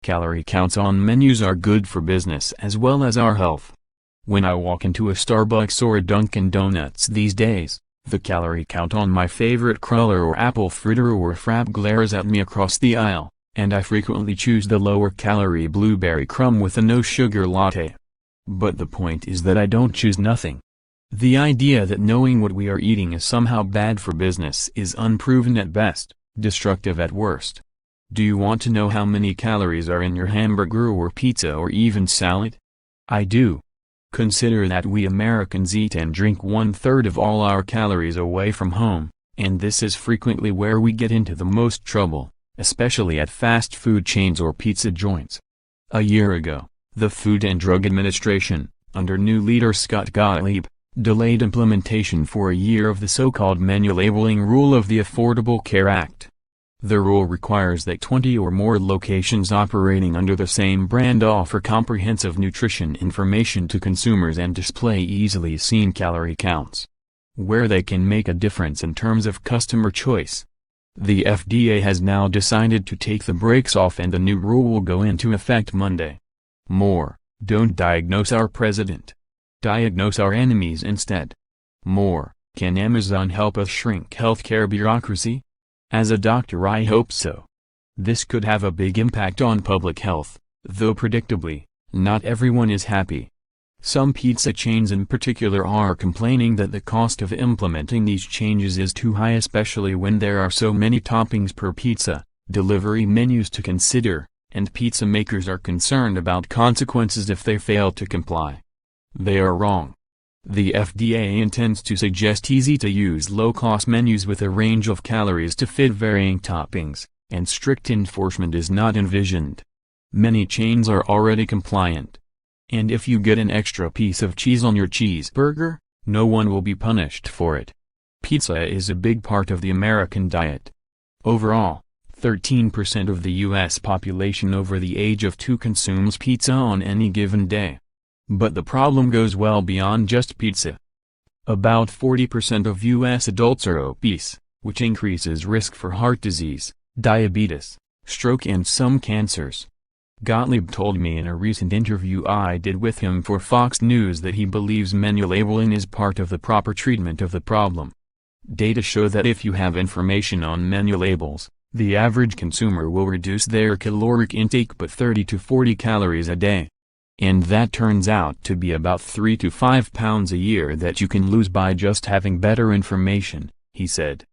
Calorie counts on menus are good for business as well as our health. When I walk into a Starbucks or a Dunkin Donuts these days, the calorie count on my favorite cruller or apple fritter or frappe glares at me across the aisle, and I frequently choose the lower-calorie blueberry crumb with a no-sugar latte. But the point is that I don't choose nothing. The idea that knowing what we are eating is somehow bad for business is unproven at best, destructive at worst. Do you want to know how many calories are in your hamburger or pizza or even salad? I do. Consider that we Americans eat and drink 1/3 of all our calories away from home, and this is frequently where we get into the most trouble, especially at fast food chains or pizza joints. A year ago, the Food and Drug Administration, under new leader Scott Gottlieb, delayed implementation for a year of the so-called menu labeling rule of the Affordable Care Act. The rule requires that 20 or more locations operating under the same brand offer comprehensive nutrition information to consumers and display easily seen calorie counts, where they can make a difference in terms of customer choice. The FDA has now decided to take the brakes off and the new rule will go into effect Monday. More, don't diagnose our president. Diagnose our enemies instead. More, can Amazon help us shrink healthcare bureaucracy? As a doctor I hope so. This could have a big impact on public health, though predictably, not everyone is happy. Some pizza chains in particular are complaining that the cost of implementing these changes is too high, especially when there are so many toppings per pizza, delivery menus to consider, and pizza makers are concerned about consequences if they fail to comply. They are wrong. The FDA intends to suggest easy-to-use low-cost menus with a range of calories to fit varying toppings, and strict enforcement is not envisioned. Many chains are already compliant. And if you get an extra piece of cheese on your cheeseburger, no one will be punished for it. Pizza is a big part of the American diet. Overall, 13% of the U.S. population over the age of 2 consumes pizza on any given day. But the problem goes well beyond just pizza. About 40% of U.S. adults are obese, which increases risk for heart disease, diabetes, stroke and some cancers. Gottlieb told me in a recent interview I did with him for Fox News that he believes menu labeling is part of the proper treatment of the problem. Data show that if you have information on menu labels, the average consumer will reduce their caloric intake by 30 to 40 calories a day. And that turns out to be about 3 to 5 pounds a year that you can lose by just having better information, he said.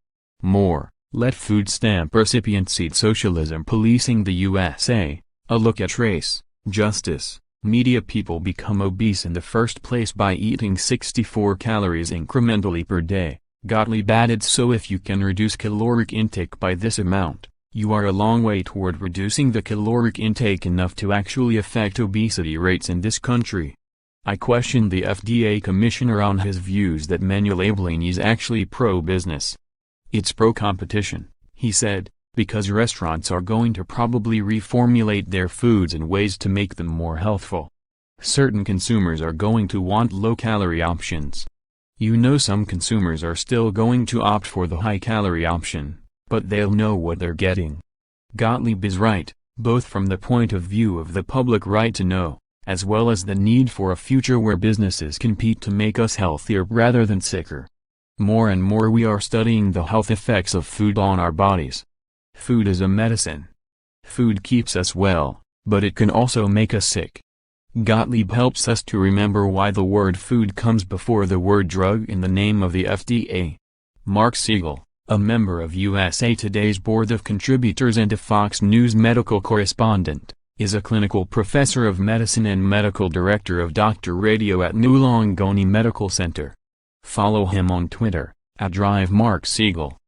More, let food stamp recipients eat socialism policing the USA, a look at race, justice, media. People become obese in the first place by eating 64 calories incrementally per day, Gottlieb added. So if you can reduce caloric intake by this amount, you are a long way toward reducing the caloric intake enough to actually affect obesity rates in this country. I questioned the FDA commissioner on his views that menu labeling is actually pro-business. It's pro-competition, he said, because restaurants are going to probably reformulate their foods in ways to make them more healthful. Certain consumers are going to want low-calorie options. You know, some consumers are still going to opt for the high-calorie option, but they'll know what they're getting. Gottlieb is right, both from the point of view of the public right to know, as well as the need for a future where businesses compete to make us healthier rather than sicker. More and more we are studying the health effects of food on our bodies. Food is a medicine. Food keeps us well, but it can also make us sick. Gottlieb helps us to remember why the word food comes before the word drug in the name of the FDA. Mark Siegel, a member of USA Today's Board of Contributors and a Fox News medical correspondent, is a clinical professor of medicine and medical director of Doctor Radio at New Longoni Medical Center. Follow him on Twitter, @DriveMarkSiegel.